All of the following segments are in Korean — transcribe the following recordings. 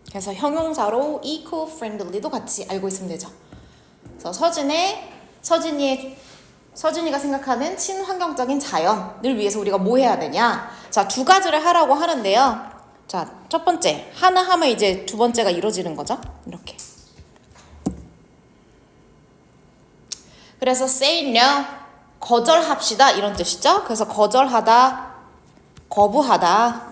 그래서 형용사로 eco-friendly도 같이 알고 있으면 되죠. 그래서 서진이가 생각하는 친환경적인 자연을 위해서 우리가 뭐 해야 되냐? 자, 두 가지를 하라고 하는데요. 자, 첫 번째, 하나 하면 이제 두 번째가 이루어지는 거죠. 이렇게. 그래서 say no, 거절합시다 이런 뜻이죠. 그래서 거절하다, 거부하다.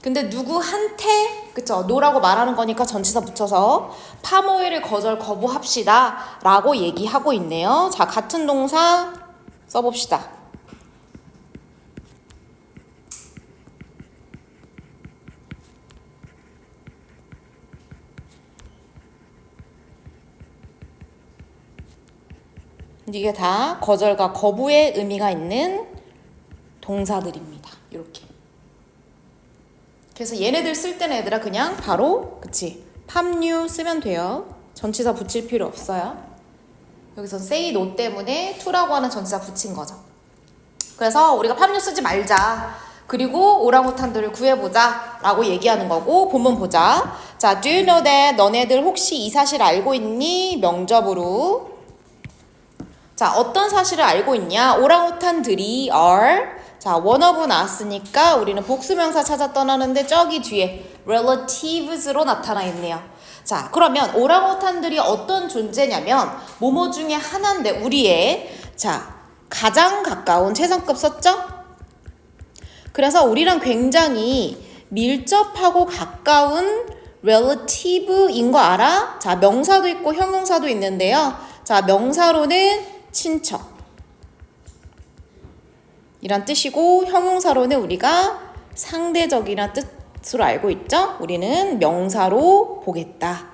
근데 누구한테, 그쵸, 노라고 말하는 거니까 전치사 붙여서 팜오일을 거부합시다 라고 얘기하고 있네요. 자, 같은 동사 써봅시다. 이게 다 거절과 거부의 의미가 있는 동사들입니다. 이렇게. 그래서 얘네들 쓸 때는 얘들아 그냥 바로 그치 팜유 쓰면 돼요. 전치사 붙일 필요 없어요. 여기서 say no 때문에 to라고 하는 전치사 붙인 거죠. 그래서 우리가 팜유 쓰지 말자. 그리고 오랑우탄들을 구해보자 라고 얘기하는 거고 본문 보자. 자, do you know that 너네들 혹시 이 사실 알고 있니? 명접으로. 자, 어떤 사실을 알고 있냐? 오랑우탄들이 are 자, one of 나왔으니까 우리는 복수명사 찾아 떠나는데 저기 뒤에 relatives로 나타나 있네요. 자, 그러면 오랑우탄들이 어떤 존재냐면 뭐뭐 중에 하나인데 우리의 자, 가장 가까운 최상급 썼죠? 그래서 우리랑 굉장히 밀접하고 가까운 relative인 거 알아? 자, 명사도 있고 형용사도 있는데요. 자, 명사로는 친척 이란 뜻이고 형용사로는 우리가 상대적이란 뜻으로 알고 있죠? 우리는 명사로 보겠다.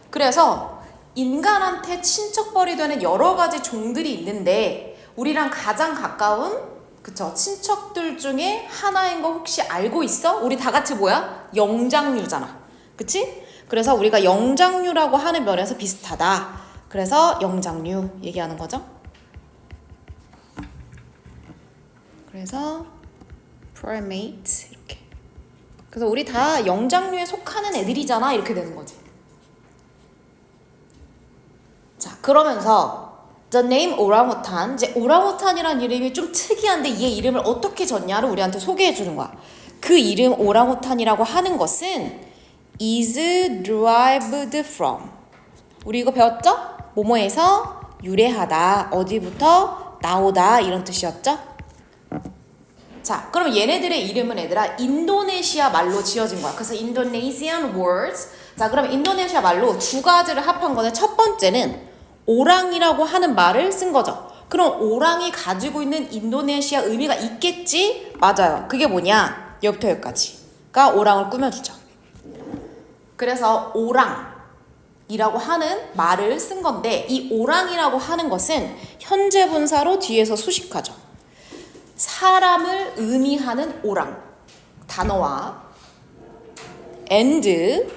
그래서 인간한테 친척벌이 되는 여러 가지 종들이 있는데 우리랑 가장 가까운 그쵸 친척들 중에 하나인 거 혹시 알고 있어? 우리 다 같이 뭐야? 영장류잖아. 그치? 그래서 우리가 영장류라고 하는 면에서 비슷하다. 그래서 영장류 얘기하는 거죠. 그래서 primate 이렇게. 그래서 우리 다 영장류에 속하는 애들이잖아 이렇게 되는 거지. 자, 그러면서 the name 오랑우탄 이제 오랑우탄이란 이름이 좀 특이한데 이 이름을 어떻게 졌냐를 우리한테 소개해 주는 거야. 그 이름 오랑우탄이라고 하는 것은 is derived from 우리 이거 배웠죠? 뭐뭐에서 유래하다 어디부터 나오다 이런 뜻이었죠? 자, 그럼 얘네들의 이름은 얘들아 인도네시아 말로 지어진 거야. 그래서 Indonesian words. 자, 그럼 인도네시아 말로 두 가지를 합한 거는 첫 번째는 오랑이라고 하는 말을 쓴 거죠. 그럼 오랑이 가지고 있는 인도네시아 의미가 있겠지? 맞아요. 그게 뭐냐? 여기부터 여기까지가 오랑을 꾸며주죠. 그래서 오랑이라고 하는 말을 쓴 건데 이 오랑이라고 하는 것은 현재 분사로 뒤에서 수식하죠. 사람을 의미하는 오랑 단어와 and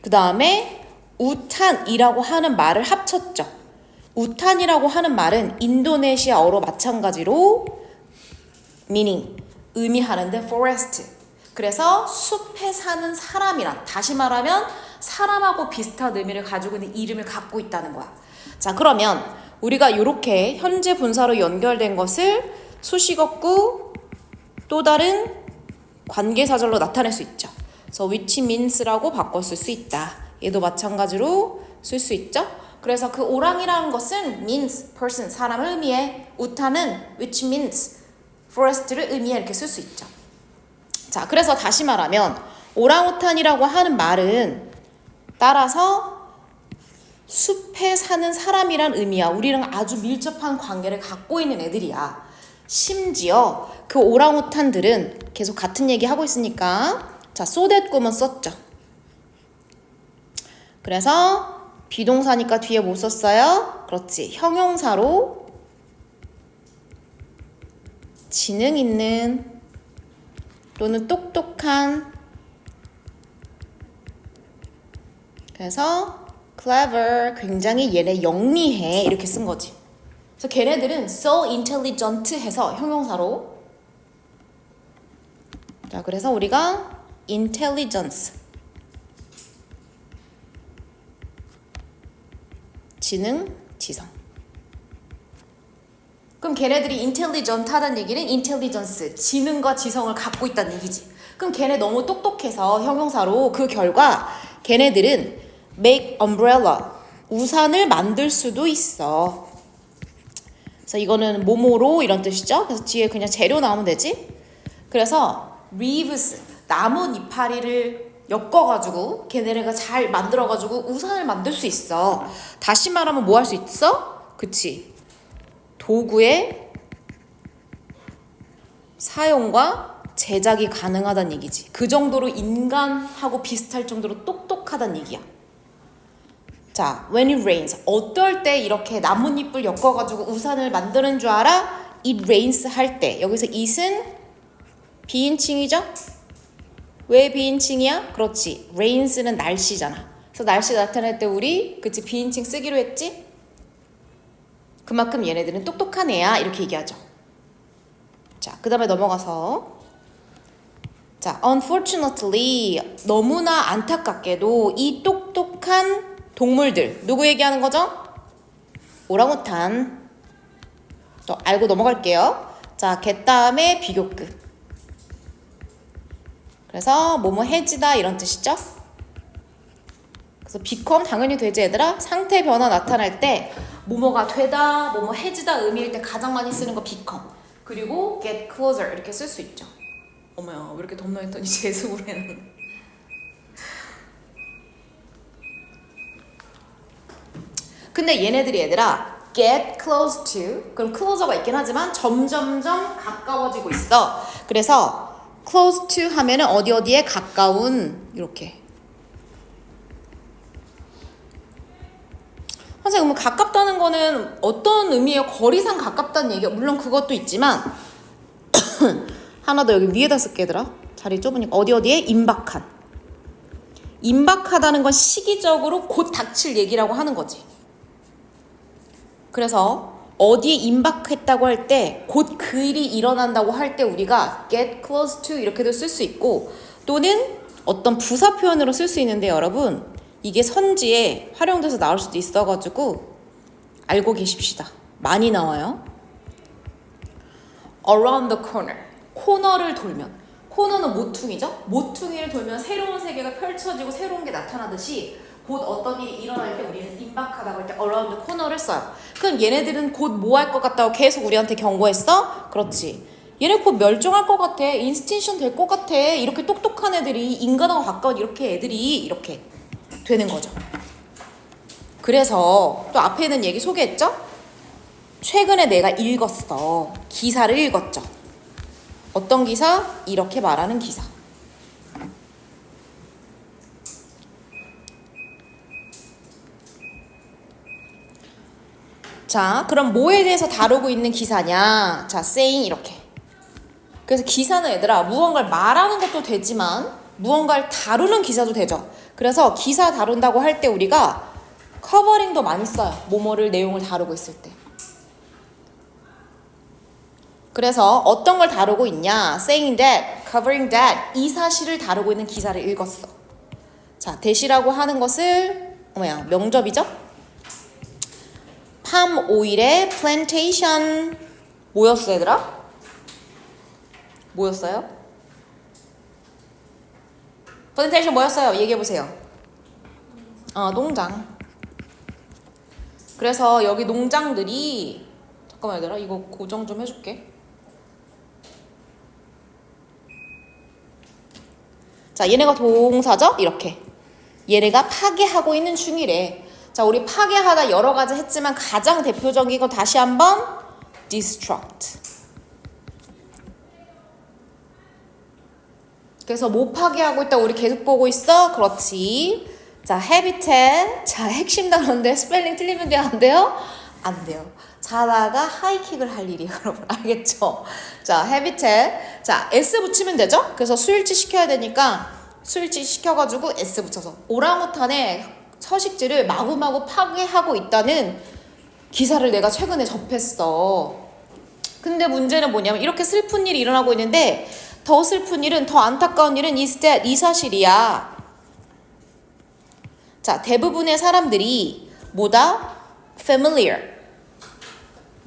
그 다음에 우탄이라고 하는 말을 합쳤죠. 우탄이라고 하는 말은 인도네시아어로 마찬가지로 meaning 의미하는데 forest 그래서 숲에 사는 사람이란 다시 말하면 사람하고 비슷한 의미를 가지고 있는 이름을 갖고 있다는 거야. 자, 그러면 우리가 이렇게 현재 분사로 연결된 것을 수식어구 또 다른 관계사절로 나타낼 수 있죠. 그래서 which means라고 바꿔 쓸 수 있다. 얘도 마찬가지로 쓸 수 있죠. 그래서 그 오랑이라는 것은 means person 사람을 의미해 우타는 which means forest를 의미해 이렇게 쓸 수 있죠. 자, 그래서 다시 말하면 오랑우탄이라고 하는 말은 따라서 숲에 사는 사람이란 의미야. 우리랑 아주 밀접한 관계를 갖고 있는 애들이야. 심지어 그 오랑우탄들은 계속 같은 얘기 하고 있으니까 자, so that 구문 썼죠. 그래서 비동사니까 뒤에 뭐 썼어요? 그렇지. 형용사로 지능 있는 또는 똑똑한 그래서 clever 굉장히 얘네 영리해 이렇게 쓴 거지. 그래서 걔네들은 so intelligent 해서 형용사로. 자, 그래서 우리가 intelligence 지능, 지성. 그럼 걔네들이 intelligent 하다는 얘기는 intelligence, 지능과 지성을 갖고 있다는 얘기지. 그럼 걔네 너무 똑똑해서 형용사로 그 결과 걔네들은 make umbrella, 우산을 만들 수도 있어. 그래서 이거는 뭐뭐로 이런 뜻이죠. 그래서 뒤에 그냥 재료 나오면 되지. 그래서 leaves, 나무 이파리를 엮어가지고 걔네가 잘 만들어가지고 우산을 만들 수 있어. 다시 말하면 뭐 할 수 있어? 그치. 도구의 사용과 제작이 가능하다는 얘기지. 그 정도로 인간하고 비슷할 정도로 똑똑하다는 얘기야. 자, when it rains. 어떨 때 이렇게 나뭇잎을 엮어가지고 우산을 만드는 줄 알아? It rains 할 때. 여기서 it은 비인칭이죠? 왜 비인칭이야? 그렇지. rains는 날씨잖아. 그래서 날씨 나타낼 때 우리 그치 비인칭 쓰기로 했지? 그만큼 얘네들은 똑똑한 애야 이렇게 얘기하죠. 자, 그 다음에 넘어가서 자, unfortunately 너무나 안타깝게도 이 똑똑한 동물들 누구 얘기하는 거죠? 오랑우탄. 또 알고 넘어갈게요. 자, 걔 다음에 비교급. 그래서 뭐뭐 해지다 이런 뜻이죠. 그래서 become 당연히 되지 얘들아. 상태 변화 나타날 때 뭐뭐가 되다, 뭐뭐 해지다 의미일 때 가장 많이 쓰는 거 become. 그리고 get closer 이렇게 쓸 수 있죠. 어머야 왜 이렇게 덥나 했더니 재수를 했는데. 근데 얘네들이 얘들아 get close to 그럼 closer가 있긴 하지만 점점점 가까워지고 있어. 그래서 close to 하면은 어디에 가까운 이렇게. 선생님 그러면 가깝다는 거는 어떤 의미예요? 거리상 가깝다는 얘기야. 물론 그것도 있지만 하나 더 여기 위에다 쓸게 얘들아. 자리 좁으니까 어디에 임박한. 임박하다는 건 시기적으로 곧 닥칠 얘기라고 하는 거지. 그래서 어디에 임박했다고 할 때 곧 그 일이 일어난다고 할 때 우리가 get close to 이렇게도 쓸 수 있고 또는 어떤 부사 표현으로 쓸 수 있는데 여러분 이게 선지에 활용돼서 나올 수도 있어가지고 알고 계십시다. 많이 나와요. around the corner. 코너를 돌면. 코너는 모퉁이죠. 모퉁이를 돌면 새로운 세계가 펼쳐지고 새로운 게 나타나듯이 곧 어떤 일이 일어날 때 우리는 임박하다고 할 때 around the corner를 써요. 그럼 얘네들은 곧 뭐 할 것 같다고 계속 우리한테 경고했어? 그렇지. 얘네 곧 멸종할 것 같아. 인스틴션 될 것 같아. 이렇게 똑똑한 애들이 인간하고 가까운 이렇게 애들이 이렇게 되는 거죠. 그래서 또 앞에 있는 얘기 소개했죠? 최근에 내가 읽었어. 기사를 읽었죠. 어떤 기사? 이렇게 말하는 기사. 자, 그럼 뭐에 대해서 다루고 있는 기사냐? 자, saying 이렇게. 그래서 기사는 얘들아 무언가를 말하는 것도 되지만 무언가를 다루는 기사도 되죠. 그래서 기사 다룬다고 할 때 우리가 커버링도 많이 써요. 뭐뭐를 내용을 다루고 있을 때. 그래서 어떤 걸 다루고 있냐? saying that, covering that 이 사실을 다루고 있는 기사를 읽었어. 자, that이라고 하는 것을 명접이죠? 팜 오일의 plantation 뭐였어 얘들아? 뭐였어요? plantation 뭐였어요? 얘기해보세요. 농장. 그래서 여기 농장들이 잠깐만 얘들아 이거 고정 좀 해줄게. 자, 얘네가 동사죠? 이렇게. 얘네가 파괴하고 있는 중이래. 자, 우리 파괴하다 여러 가지 했지만 가장 대표적인 건 다시 한번 destruct. 그래서 뭐 파괴하고 있다고 우리 계속 보고 있어? 그렇지. 자, habitat. 자, 핵심 단어인데 스펠링 틀리면 안 돼요? 안 돼요. 자다가 하이킥을 할 일이에요, 여러분. 알겠죠? 자, habitat. 자, s 붙이면 되죠? 그래서 수일치 시켜야 되니까 수일치 시켜가지고 s 붙여서 오랑우탄의 서식지를 마구마구 파괴하고 있다는 기사를 내가 최근에 접했어. 근데 문제는 뭐냐면 이렇게 슬픈 일이 일어나고 있는데 더 슬픈 일은, 더 안타까운 일은 is that 이 사실이야. 자, 대부분의 사람들이 뭐다? familiar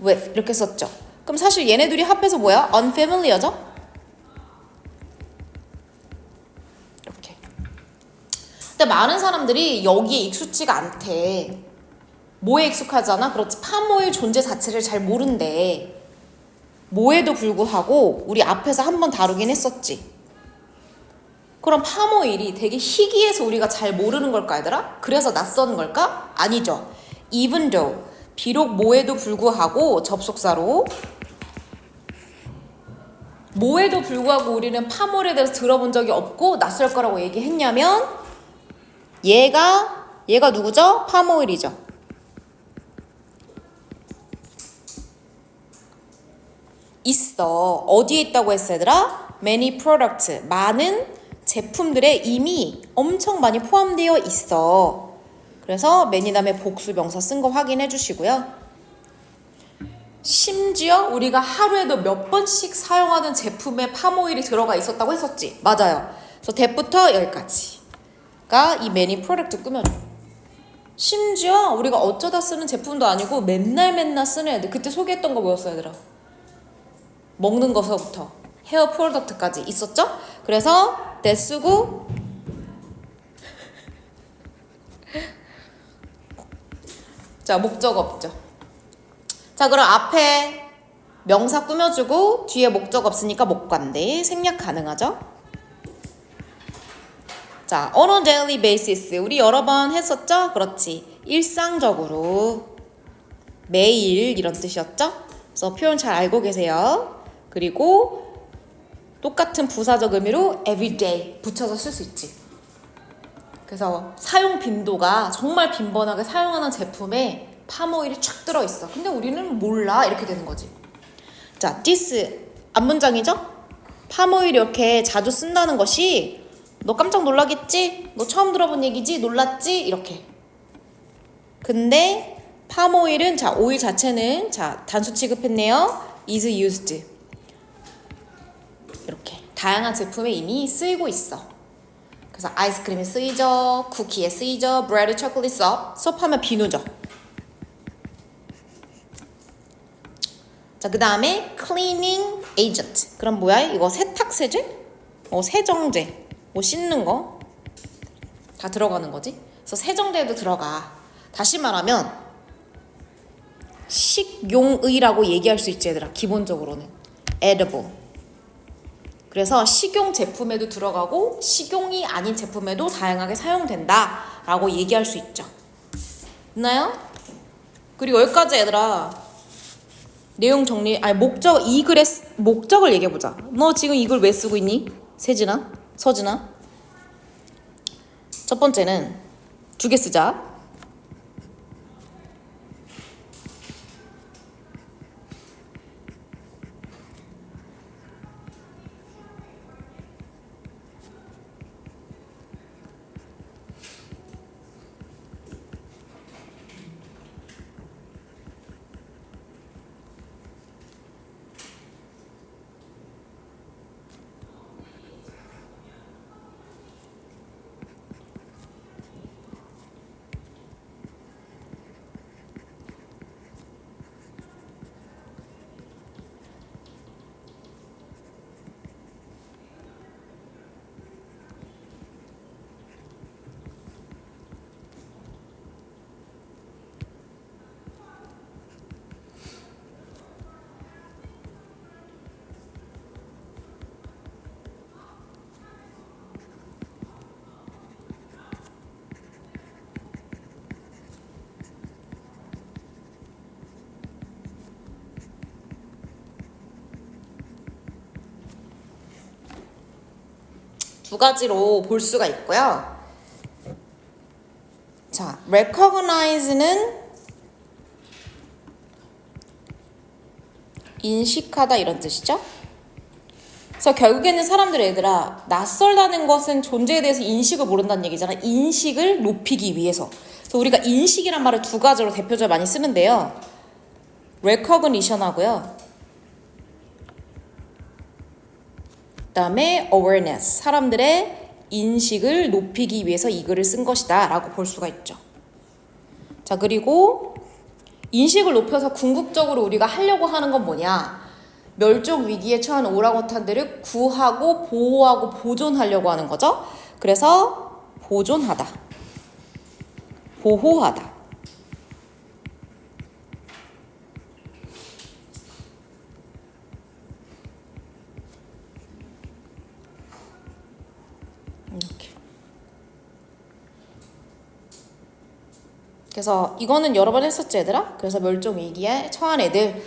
with 이렇게 썼죠. 그럼 사실 얘네들이 합해서 뭐야? unfamiliar죠? 이렇게. 근데 많은 사람들이 여기에 익숙지가 않대. 뭐에 익숙하잖아? 그렇지. 파모일 존재 자체를 잘 모른대. 뭐에도 불구하고 우리 앞에서 한번 다루긴 했었지. 그럼 파모일이 되게 희귀해서 우리가 잘 모르는 걸까 얘들아? 그래서 낯선 걸까? 아니죠. even though, 비록 뭐에도 불구하고 접속사로 뭐에도 불구하고 우리는 파모일에 대해서 들어본 적이 없고 낯설 거라고 얘기했냐면 얘가 누구죠? 파모일이죠. 있어. 어디에 있다고 했어 얘들아? many products, 많은 제품들에 이미 엄청 많이 포함되어 있어. 그래서 many 다음에 복수 명사 쓴 거 확인해 주시고요. 심지어 우리가 하루에도 몇 번씩 사용하는 제품에 팜오일이 들어가 있었다고 했었지. 맞아요. 그래서 that부터 여기까지가 이 many product 꾸며줘. 심지어 우리가 어쩌다 쓰는 제품도 아니고 맨날 쓰는 애들. 그때 소개했던 거 뭐였어 얘들아? 먹는 거서부터 헤어 프로덕트까지 있었죠? 그래서 that 쓰고 자, 목적 없죠. 자, 그럼 앞에 명사 꾸며주고 뒤에 목적 없으니까 못 간대. 생략 가능하죠? 자, on a daily basis 우리 여러 번 했었죠? 그렇지. 일상적으로 매일 이런 뜻이었죠? 그래서 표현 잘 알고 계세요. 그리고 똑같은 부사적 의미로 everyday 붙여서 쓸 수 있지. 그래서 사용 빈도가 정말 빈번하게 사용하는 제품에 팜오일이 쫙 들어있어. 근데 우리는 몰라. 이렇게 되는 거지. 자, this 앞문장이죠? 팜오일 이렇게 자주 쓴다는 것이 너 깜짝 놀라겠지? 너 처음 들어본 얘기지? 놀랐지? 이렇게. 근데 팜오일은 자, 오일 자체는 자, 단수 취급했네요. is used. 이렇게 다양한 제품에 이미 쓰이고 있어. 그래서 아이스크림에 쓰이죠, 쿠키에 쓰이죠, 브레드, 초콜릿, 섭 하면 비누죠. 자, 그 다음에 cleaning agent. 그럼 뭐야? 이거 세탁세제? 세정제. 씻는 거 다 들어가는 거지. 그래서 세정제에도 들어가. 다시 말하면 식용의라고 얘기할 수 있지 얘들아. 기본적으로는 edible. 그래서 식용 제품에도 들어가고 식용이 아닌 제품에도 다양하게 사용된다 라고 얘기할 수 있죠. 됐나요? 그리고 여기까지 얘들아 내용 정리, 목적, 이 글의 목적을 얘기해보자. 너 지금 이 글 왜 쓰고 있니? 세진아? 서진아? 첫 번째는 2개 쓰자. 두 가지로 볼 수가 있고요. 자, recognize는 인식하다 이런 뜻이죠. 그래서 결국에는 사람들 얘들아 낯설다는 것은 존재에 대해서 인식을 모른다는 얘기잖아. 인식을 높이기 위해서. 그래서 우리가 인식이란 말을 두 가지로 대표적으로 많이 쓰는데요. recognition 하고요. 그다음에 awareness, 사람들의 인식을 높이기 위해서 이 글을 쓴 것이다 라고 볼 수가 있죠. 자, 그리고 인식을 높여서 궁극적으로 우리가 하려고 하는 건 뭐냐? 멸종 위기에 처한 오랑우탄들을 구하고 보호하고 보존하려고 하는 거죠. 그래서 보존하다, 보호하다. 이렇게. 그래서 이거는 여러 번 했었지 얘들아? 그래서 멸종 위기에 처한 애들을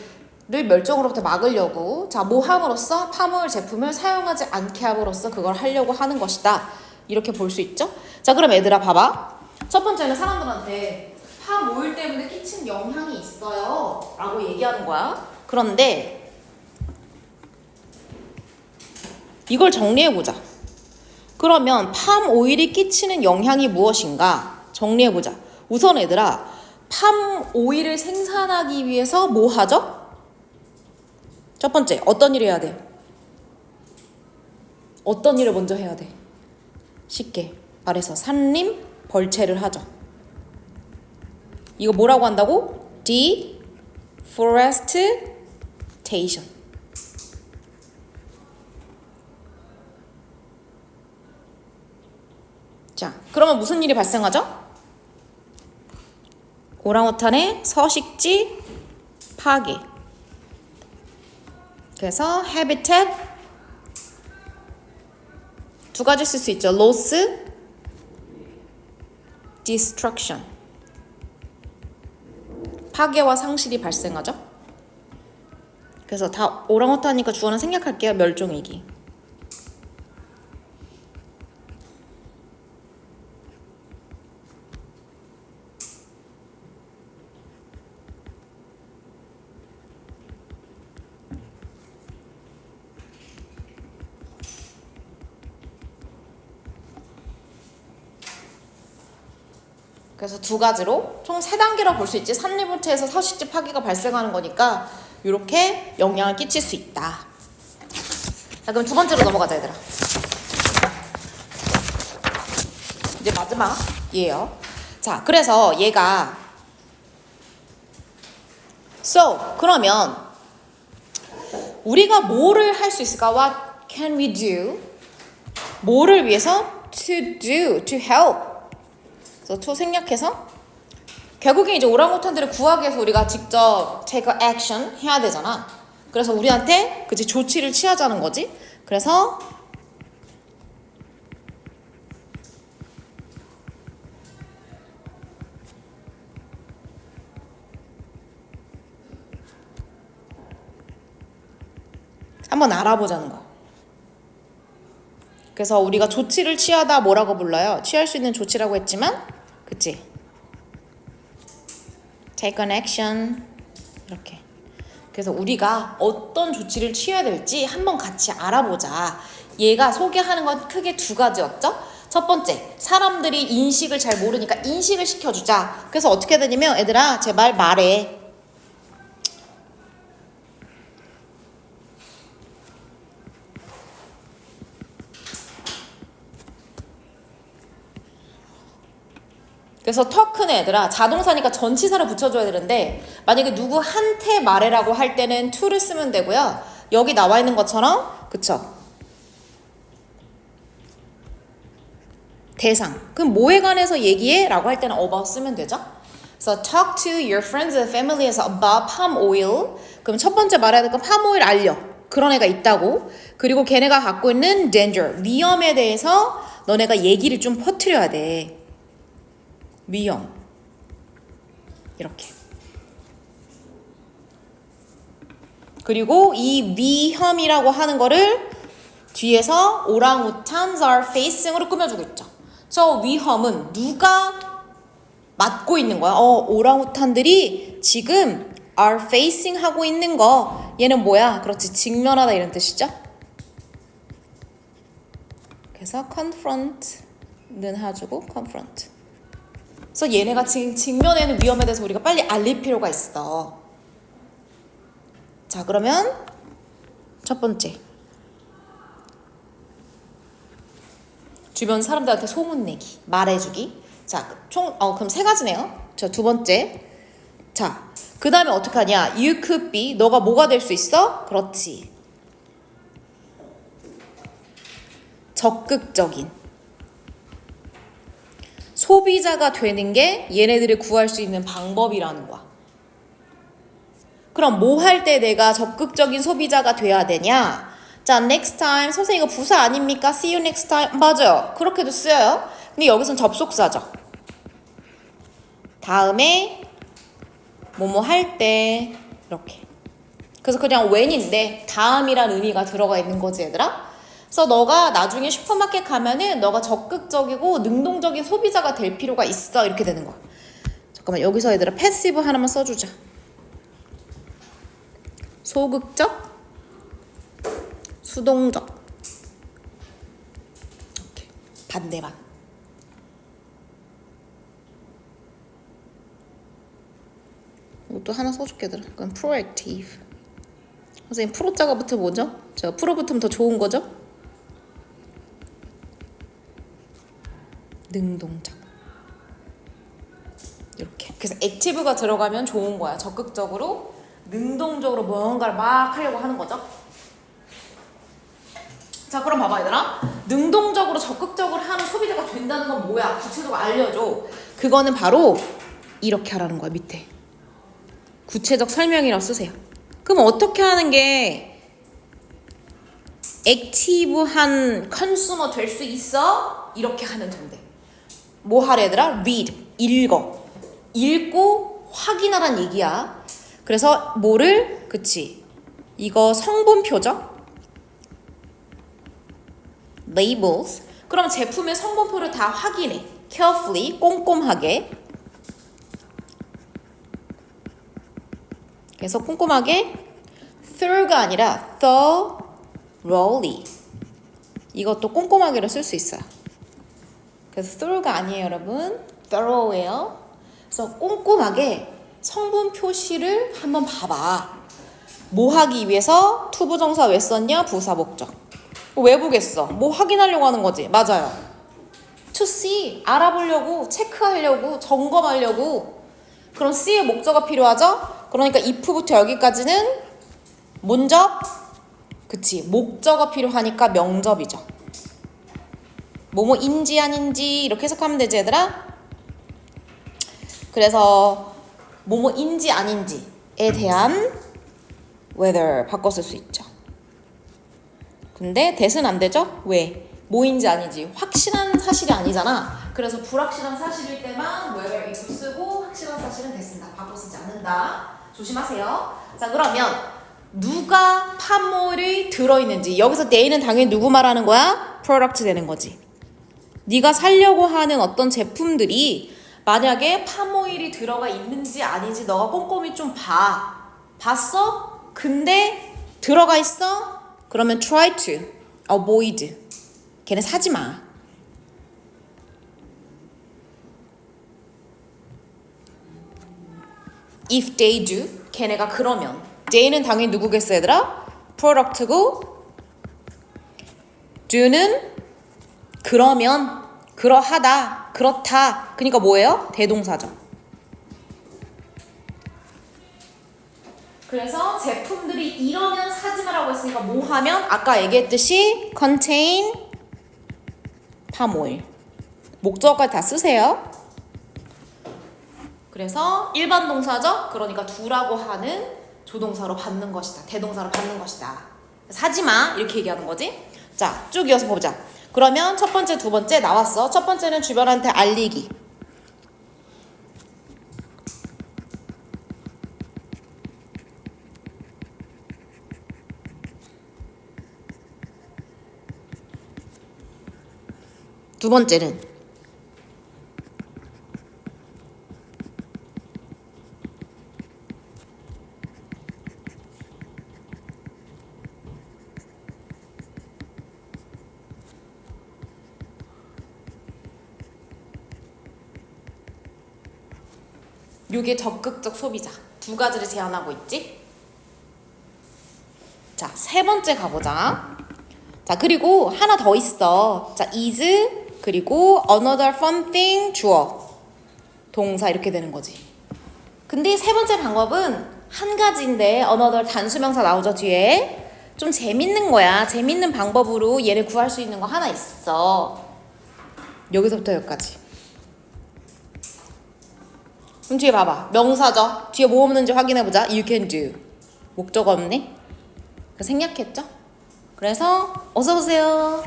멸종으로부터 막으려고 자, 뭐 함으로써 파물 제품을 사용하지 않게 함으로써 그걸 하려고 하는 것이다. 이렇게 볼 수 있죠? 자, 그럼 얘들아 봐봐. 첫 번째는 사람들한테 팜 오일 때문에 끼친 영향이 있어요 라고 얘기하는 거야. 그런데 이걸 정리해보자. 그러면 팜 오일이 끼치는 영향이 무엇인가? 정리해보자. 우선 얘들아, 팜 오일을 생산하기 위해서 뭐 하죠? 첫 번째, 어떤 일을 해야 돼? 어떤 일을 먼저 해야 돼? 쉽게 말해서 산림 벌채를 하죠. 이거 뭐라고 한다고? deforestation. 자, 그러면 무슨 일이 발생하죠? 오랑우탄의 서식지 파괴. 그래서 habitat 두 가지 쓸 수 있죠. loss, destruction. 파괴와 상실이 발생하죠. 그래서 다 오랑우탄이니까 주어는 생략할게요. 멸종위기. 그래서 두 가지로 총 세 단계로 볼 수 있지. 산림벌채에서 서식지 파괴가 발생하는 거니까 이렇게 영향을 끼칠 수 있다. 자, 그럼 두 번째로 넘어가자 얘들아. 이제 마지막이에요. 자, 그래서 얘가 그러면 우리가 뭐를 할 수 있을까? What can we do? 뭐를 위해서? to help. 그래서 to 생략해서 결국에 이제 오랑우탄들을 구하기 위해서 우리가 직접 take action 해야 되잖아. 그래서 우리한테 그치 조치를 취하자는 거지. 그래서 한번 알아보자는 거. 그래서 우리가 조치를 취하다 뭐라고 불러요? 취할 수 있는 조치라고 했지만 그치? take an action 이렇게. 그래서 우리가 어떤 조치를 취해야 될지 한번 같이 알아보자. 얘가 소개하는 건 크게 두 가지였죠? 첫 번째, 사람들이 인식을 잘 모르니까 인식을 시켜주자. 그래서 어떻게 되냐면 얘들아 제발 말해. 그래서 더 큰 애들아 자동사니까 전치사를 붙여줘야 되는데 만약에 누구한테 말해라고 할 때는 to를 쓰면 되고요. 여기 나와 있는 것처럼 그쵸? 대상. 그럼 뭐에 관해서 얘기해? 라고 할 때는 about 쓰면 되죠. 그래서 talk to your friends and family에서 about palm oil. 그럼 첫 번째 말해야 될 건 palm oil 알려. 그런 애가 있다고. 그리고 걔네가 갖고 있는 danger, 위험에 대해서 너네가 얘기를 좀 퍼뜨려야 돼. 위험. 이렇게. 그리고 이 위험이라고 하는 거를 뒤에서 오랑우탄s are facing으로 꾸며주고 있죠. 저 위험은 누가 맡고 있는 거야? 오랑우탄들이 지금 are facing 하고 있는 거. 얘는 뭐야? 그렇지. 직면하다 이런 뜻이죠. 그래서 confront는 해주고 confront. 그래서 얘네가 지금 직면에 있는 위험에 대해서 우리가 빨리 알릴 필요가 있어. 자, 그러면 첫 번째. 주변 사람들한테 소문내기, 말해주기. 자, 그럼 세 가지네요. 자, 두 번째. 자, 그 다음에 어떻게 하냐? You could be. 너가 뭐가 될 수 있어? 그렇지. 적극적인. 소비자가 되는 게 얘네들을 구할 수 있는 방법이라는 거야. 그럼 뭐 할 때 내가 적극적인 소비자가 돼야 되냐? 자, next time. 선생님 이거 부사 아닙니까? See you next time. 맞아요. 그렇게도 쓰여요. 근데 여기선 접속사죠. 다음에 뭐뭐 할 때 이렇게. 그래서 그냥 when인데 다음이란 의미가 들어가 있는 거지 얘들아. 그래서 너가 나중에 슈퍼마켓 가면은 너가 적극적이고 능동적인 소비자가 될 필요가 있어. 이렇게 되는 거야. 잠깐만 여기서 얘들아 패시브 하나만 써주자. 소극적, 수동적. 이렇게 반대만. 이것도 하나 써줄게 얘들아. 그럼 proactive. 선생님 프로자가 붙으면 뭐죠? 저 프로 붙으면 더 좋은 거죠? 능동적. 이렇게. 그래서 액티브가 들어가면 좋은 거야. 적극적으로 능동적으로 뭔가를 막 하려고 하는 거죠. 자, 그럼 봐봐 얘들아. 능동적으로 적극적으로 하는 소비자가 된다는 건 뭐야? 구체적으로 알려줘. 그거는 바로 이렇게 하라는 거야. 밑에 구체적 설명이라고 쓰세요. 그럼 어떻게 하는 게 액티브한 컨슈머 될 수 있어? 이렇게 하면 된대. 뭐 하래 얘들아? read, 읽어. 읽고 확인하란 얘기야. 그래서 뭐를? 그치. 이거 성분표죠? labels. 그럼 제품의 성분표를 다 확인해. carefully, 꼼꼼하게. 그래서 꼼꼼하게 thorough가 아니라 thoroughly. 이것도 꼼꼼하게로 쓸 수 있어요. 그래서 thorough가 아니에요 여러분. thorough예요. 그래서 꼼꼼하게 성분 표시를 한번 봐봐. 뭐 하기 위해서 투부정사 왜 썼냐? 부사 목적. 왜 보겠어? 뭐 확인하려고 하는 거지. 맞아요. to see. 알아보려고, 체크하려고, 점검하려고. 그럼 see의 목적어가 필요하죠? 그러니까 if부터 여기까지는 문접. 그치. 목적어 필요하니까 명접이죠. 뭐뭐인지 아닌지 이렇게 해석하면 되지 얘들아? 그래서 뭐뭐인지 아닌지에 대한 whether 바꿔 쓸 수 있죠. 근데 that은 안 되죠? 왜? 뭐인지 아닌지 확실한 사실이 아니잖아. 그래서 불확실한 사실일 때만 whether if 쓰고 확실한 사실은 that 쓴다. 바꿔 쓰지 않는다. 조심하세요. 자, 그러면 누가 팜오일이 들어있는지. 여기서 they는 당연히 누구 말하는 거야? product 되는 거지. 네가 살려고 하는 어떤 제품들이 만약에 팜오일이 들어가 있는지 아닌지 너가 꼼꼼히 좀 봐. 봤어? 근데 들어가 있어? 그러면 try to avoid. 걔네 사지 마. if they do. 걔네가 그러면. they는 당연히 누구겠어 얘들아? product고 do는 그러면, 그러하다, 그렇다. 그러니까 뭐예요? 대동사죠. 그래서 제품들이 이러면 사지 마라고 했으니까 뭐 하면? 아까 얘기했듯이 contain palm oil. 목적어까지 다 쓰세요. 그래서 일반 동사죠? 그러니까 두라고 하는 조동사로 받는 것이다. 대동사로 받는 것이다. 사지 마. 이렇게 얘기하는 거지. 자, 쭉 이어서 보자. 그러면 첫 번째, 두 번째 나왔어. 첫 번째는 주변한테 알리기. 두 번째는 요게 적극적 소비자. 두 가지를 제안하고 있지. 자, 세 번째 가보자. 자, 그리고 하나 더 있어. 자, is 그리고 another fun thing 주어 동사 이렇게 되는 거지. 근데 세 번째 방법은 한 가지인데 another 단수명사 나오죠 뒤에. 좀 재밌는 거야. 재밌는 방법으로 얘를 구할 수 있는 거 하나 있어. 여기서부터 여기까지. 그럼 뒤에 봐봐. 명사죠. 뒤에 뭐 없는지 확인해보자. You can do. 목적어 없네. 생략했죠? 그래서 어서오세요.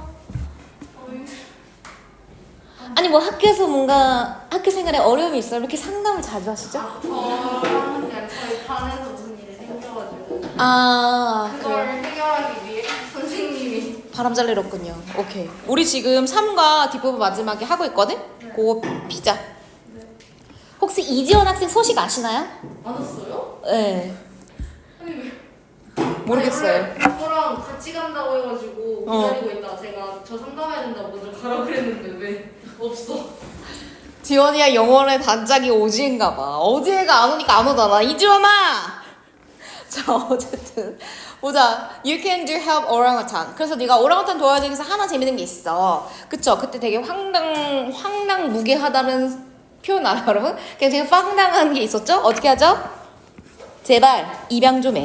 아니 뭐 학교에서 뭔가 학교 생활에 어려움이 있어요? 이렇게 상담을 자주 하시죠? 그냥 저희 반에서 무슨 일이 생겨가지고 그걸 그래. 해결하기 위해 선생님이 바람 잘 내렸군요. 오케이. 우리 지금 3과 뒷부분 마지막에 하고 있거든? 그거 피자. 혹시 이지원 학생 소식 아시나요? 안 왔어요? 네. 아니 왜? 모르겠어요. 저랑 같이 간다고 해가지고 어. 기다리고 있다가 제가 저 상담해야 된다고 먼저 가라 그랬는데 왜 없어? 지원이야 영어의 단짝이 오지인가 봐. 어지애가 안 오니까 안 오잖아. 이지원아! 자 어쨌든 보자. You can do help orangutan. 그래서 네가 오랑우탄 도와야 되면서 하나 재밌는 게 있어. 그쵸? 그때 되게 황당무계하다는 표현 알아요 여러분? 되게 황당한 게 있었죠? 어떻게 하죠? 제발 입양 좀 해.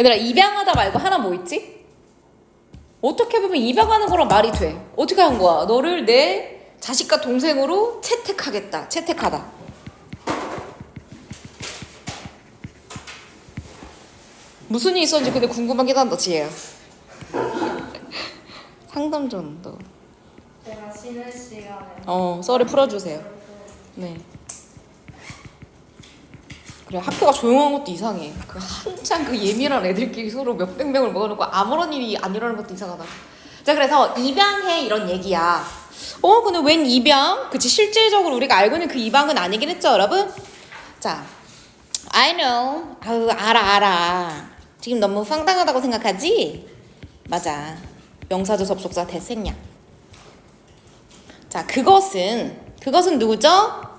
얘들아 입양하다 말고 하나 뭐 있지? 어떻게 보면 입양하는 거랑 말이 돼. 어떻게 한 거야? 너를 내 자식과 동생으로 채택하겠다. 채택하다. 무슨 일이 있었는지 근데 궁금하긴 한다 지혜야. 상담 전도. 제가 쉬는 시간에 썰을 풀어주세요. 네. 그래 학교가 조용한 것도 이상해. 그 한창 그 예민한 애들끼리 서로 몇백 명을 모아놓고 아무런 일이 안 일어나는 것도 이상하다. 자 그래서 입양해 이런 얘기야. 근데 웬 입양? 그치 실질적으로 우리가 알고 있는 그 입양은 아니긴 했죠 여러분? 자 I know. 아유 알아. 지금 너무 황당하다고 생각하지? 맞아. 명사조 접속사 대생략. 자 그것은 누구죠?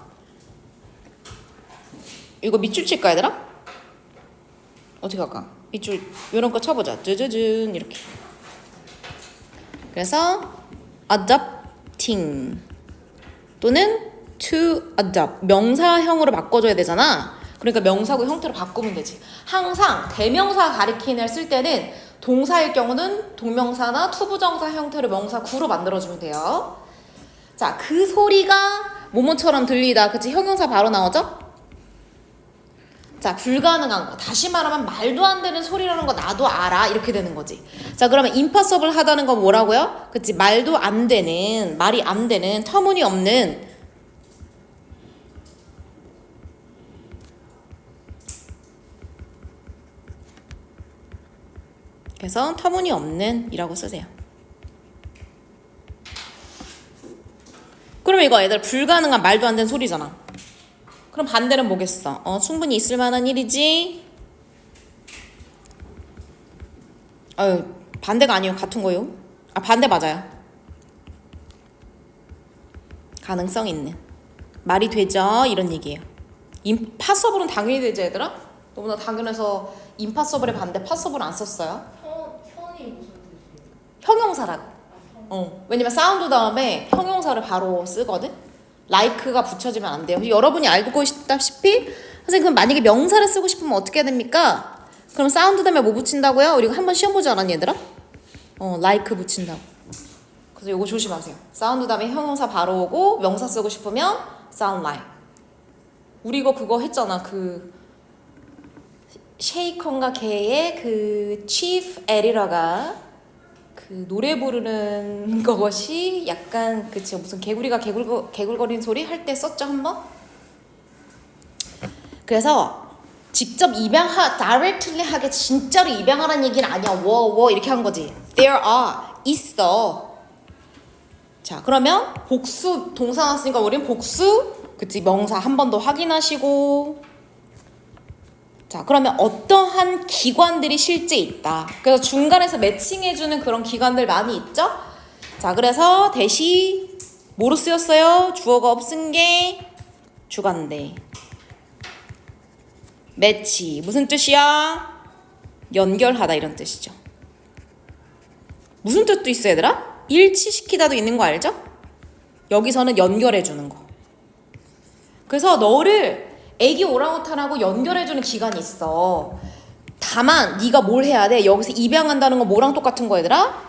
이거 밑줄 칠까 얘들아? 어떻게 할까? 밑줄 이런 거 쳐보자. 쯔쯔쯔 이렇게. 그래서 adopting 또는 to adopt 명사형으로 바꿔줘야 되잖아. 그러니까 명사구 형태로 바꾸면 되지. 항상 대명사 가리키는 쓸 때는 동사일 경우는 동명사나 투부정사 형태로 명사구로 만들어주면 돼요. 자, 그 소리가 뭐뭐처럼 들리다. 그치? 형용사 바로 나오죠? 자, 불가능한 거. 다시 말하면 말도 안 되는 소리라는 거 나도 알아. 이렇게 되는 거지. 자, 그러면 impossible 하다는 건 뭐라고요? 그치? 말도 안 되는, 말이 안 되는, 터무니없는. 그래서 터무니없는 이라고 쓰세요. 그럼 이거 얘들 불가능한 말도 안 되는 소리잖아. 그럼 반대는 뭐겠어? 충분히 있을 만한 일이지. 반대가 아니에요. 같은 거요. 반대 맞아요. 가능성 있는. 말이 되죠? 이런 얘기예요. 임파서블은 당연히 되죠, 얘들아? 너무나 당연해서 임파서블의 반대 파서블 안 썼어요. 현이 무슨 뜻이에요? 형용사라고. 왜냐면 사운드 다음에 형용사를 바로 쓰거든? like가 붙여지면 안 돼요. 여러분이 알고 있다시피 선생님 그럼 만약에 명사를 쓰고 싶으면 어떻게 해야 됩니까? 그럼 사운드 다음에 뭐 붙인다고요? 우리가 한번 시험 보지 않았니 얘들아? like 붙인다고. 그래서 요거 조심하세요. 사운드 다음에 형용사 바로 오고 명사 쓰고 싶으면 sound like. 우리 이거 그거 했잖아. 그 쉐이컨과 개의 그 chief 에리러가 그 노래 부르는 것이 약간 그치 무슨 개구리가 개굴거리는 소리 할 때 썼죠 한번? 그래서 직접 directly 하게 진짜로 입양하라는 얘기는 아니야. 워 이렇게 한 거지. There are 있어. 자 그러면 복수 동사 나왔으니까 우린 복수 그치 명사 한 번 더 확인하시고. 자 그러면 어떠한 기관들이 실제 있다. 그래서 중간에서 매칭해주는 그런 기관들 많이 있죠. 자 그래서 대시 뭐로 쓰였어요? 주어가 없은 게 주관대. 매치 무슨 뜻이야? 연결하다 이런 뜻이죠. 무슨 뜻도 있어 얘들아? 일치시키다도 있는 거 알죠? 여기서는 연결해주는 거. 그래서 너를 애기 오랑우탄하고 연결해주는 기간이 있어. 다만 네가 뭘 해야 돼? 여기서 입양한다는 건 뭐랑 똑같은 거 얘들아?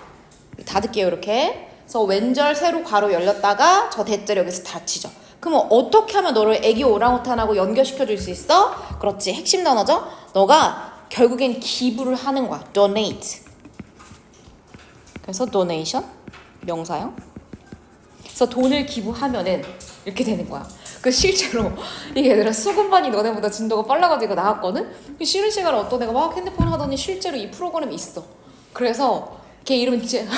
닫을게요 이렇게. 그래서 왼절 세로 괄호 열렸다가 저 대절 여기서 닫히죠. 그럼 어떻게 하면 너를 애기 오랑우탄하고 연결시켜 줄 수 있어? 그렇지, 핵심 단어죠. 너가 결국엔 기부를 하는 거야. donate. 그래서 donation 명사형. 그래서 돈을 기부하면은 이렇게 되는 거야. 그 실제로 이게 얘들아 수급반이 너네보다 진도가 빨라가지고 나왔거든. 쉬는 시간에 어떤 애가 막 핸드폰 하더니 실제로 이 프로그램이 있어. 그래서 걔 이름은 제니.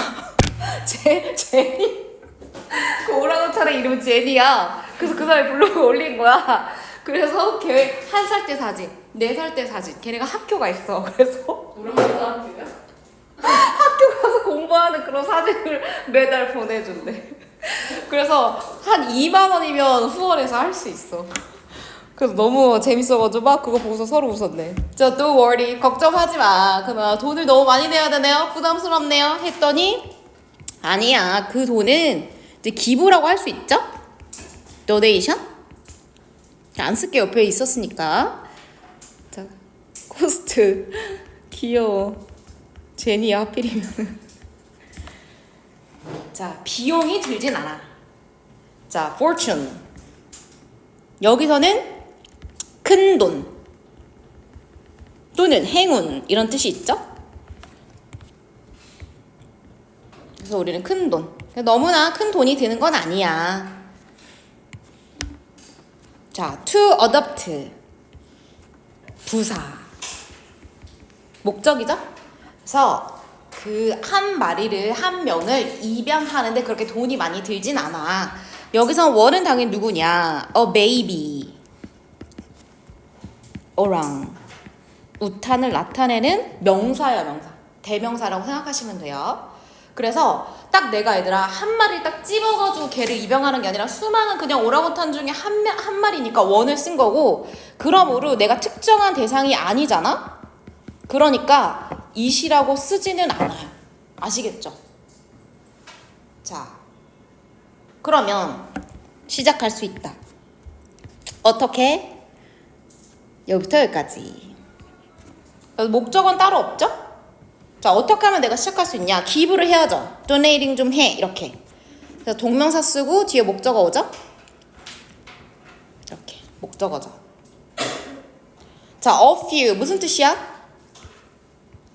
그 오랑우탄의 이름은 제니야. 그래서 그 사람이 블로그 올린 거야. 그래서 걔 1살 때 사진, 4살 때 사진. 걔네가 학교가 있어. 그래서 오랑우탄이야? 학교 가서 공부하는 그런 사진을 매달 보내준대. 그래서 한 2만 원이면 후원해서 할 수 있어. 그래서 너무 재밌어가지고 막 그거 보고서 서로 웃었네. 저 don't worry, 걱정하지 마. 그러면 돈을 너무 많이 내야 되네요? 부담스럽네요? 했더니 아니야. 그 돈은 이제 기부라고 할 수 있죠? donation? 안 쓸게 옆에 있었으니까. 자, 코스트 귀여워. 제니야 하필이면. 자, 비용이 들진 않아. 자, fortune. 여기서는 큰 돈 또는 행운 이런 뜻이 있죠? 그래서 우리는 큰 돈. 너무나 큰 돈이 드는 건 아니야. 자, to adopt. 부사. 목적이죠? 그래서 그 한 마리를 한 명을 입양하는데 그렇게 돈이 많이 들진 않아. 여기서 원은 당연히 누구냐? A baby. 오랑. 우탄을 나타내는 명사야 명사. 대명사라고 생각하시면 돼요. 그래서 딱 내가 얘들아 한 마리를 딱 집어가지고 걔를 입양하는 게 아니라 수많은 그냥 오랑우탄 중에 한 마리니까 원을 쓴 거고, 그러므로 내가 특정한 대상이 아니잖아? 그러니까 it이라고 쓰지는 않아요. 아시겠죠? 자, 그러면 시작할 수 있다. 어떻게? 여기부터 여기까지. 목적은 따로 없죠? 자, 어떻게 하면 내가 시작할 수 있냐? 기부를 해야죠. donating 좀 해. 이렇게. 그래서 동명사 쓰고 뒤에 목적어 오죠? 이렇게. 목적어죠. 자, a few. 무슨 뜻이야?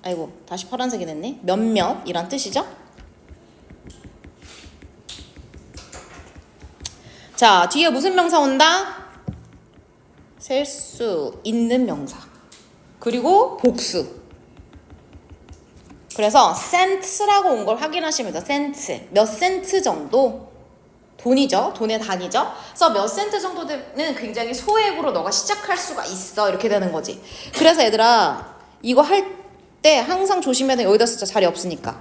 아이고, 다시 파란색이 됐네. 몇몇 이란 뜻이죠? 자, 뒤에 무슨 명사 온다? 셀 수 있는 명사. 그리고 복수. 그래서 센트라고 온 걸 확인하시면 돼요. 센트. 몇 센트 정도? 돈이죠. 돈의 단위죠. 그래서 몇 센트 정도는 굉장히 소액으로 너가 시작할 수가 있어. 이렇게 되는 거지. 그래서 얘들아 이거 할 때 항상 조심해야 돼. 여기다 쓰자. 자리 없으니까.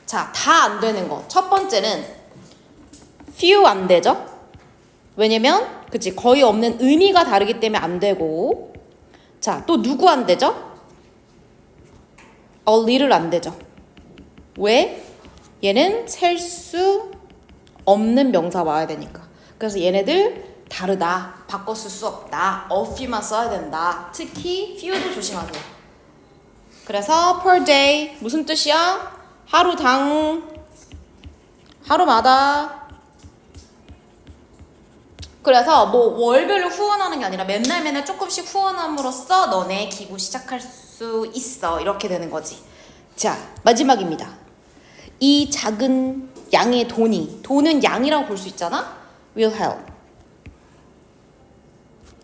자, 다 안 되는 거. 첫 번째는 few 안 되죠. 왜냐면 그치 거의 없는 의미가 다르기 때문에 안 되고. 자, 또 누구 안 되죠? a little 안 되죠. 왜? 얘는 셀 수 없는 명사 와야 되니까. 그래서 얘네들 다르다. 바꿔 쓸 수 없다. a few만 써야 된다. 특히 few도 조심하세요. 그래서 per day 무슨 뜻이야? 하루당, 하루마다. 그래서 뭐 월별로 후원하는 게 아니라 맨날 조금씩 후원함으로써 너네 기부 시작할 수 있어. 이렇게 되는 거지. 자, 마지막입니다. 이 작은 양의 돈은 양이라고 볼 수 있잖아? will help.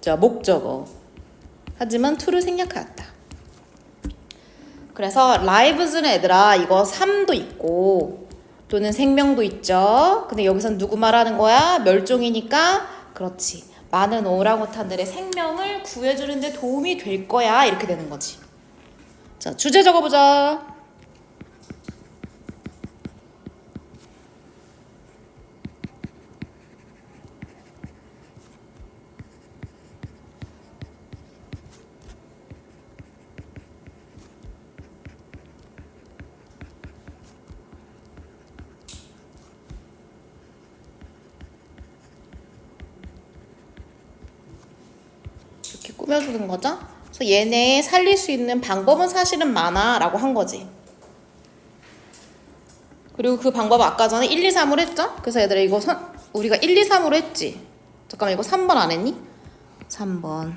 자, 목적어. 하지만 to를 생략하였다. 그래서 lives는 얘들아 이거 삶도 있고 또는 생명도 있죠. 근데 여기선 누구 말하는 거야? 멸종이니까. 그렇지. 많은 오랑우탄들의 생명을 구해주는 데 도움이 될 거야. 이렇게 되는 거지. 자, 주제 적어보자. 꾸며주는 거죠. 그래서 얘네 살릴 수 있는 방법은 사실은 많아 라고 한 거지. 그리고 그 방법은 아까 전에 1, 2, 3으로 했죠? 그래서 얘들아 이거 우리가 1, 2, 3으로 했지? 잠깐만 이거 3번 안 했니? 3번.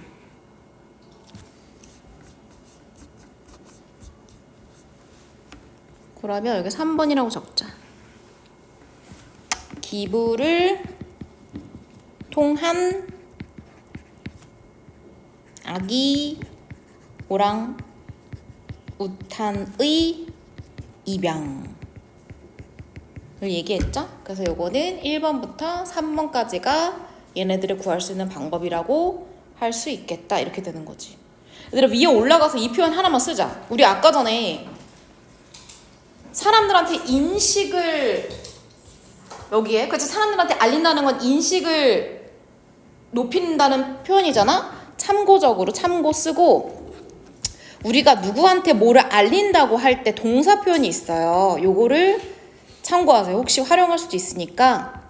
그러면 여기 3번이라고 적자. 기부를 통한 아기 오랑 우탄의 입양을 얘기했죠? 그래서 요거는 1번부터 3번까지가 얘네들을 구할 수 있는 방법이라고 할 수 있겠다 이렇게 되는 거지. 얘들아 위에 올라가서 이 표현 하나만 쓰자. 우리 아까 전에 사람들한테 인식을 여기에 그치 사람들한테 알린다는 건 인식을 높인다는 표현이잖아. 참고적으로 참고 쓰고 우리가 누구한테 뭐를 알린다고 할 때 동사 표현이 있어요. 요거를 참고하세요. 혹시 활용할 수도 있으니까.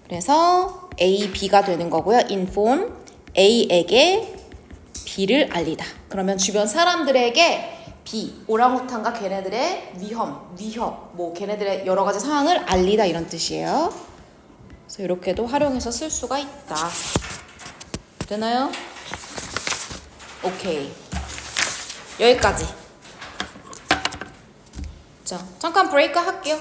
그래서 A, B가 되는 거고요. inform A에게 B를 알리다. 그러면 주변 사람들에게 B, 오랑우탄과 걔네들의 위협, 뭐 걔네들의 여러 가지 상황을 알리다 이런 뜻이에요. 그래서 이렇게도 활용해서 쓸 수가 있다. 되나요? 오케이. 여기까지. 자, 잠깐 브레이크 할게요.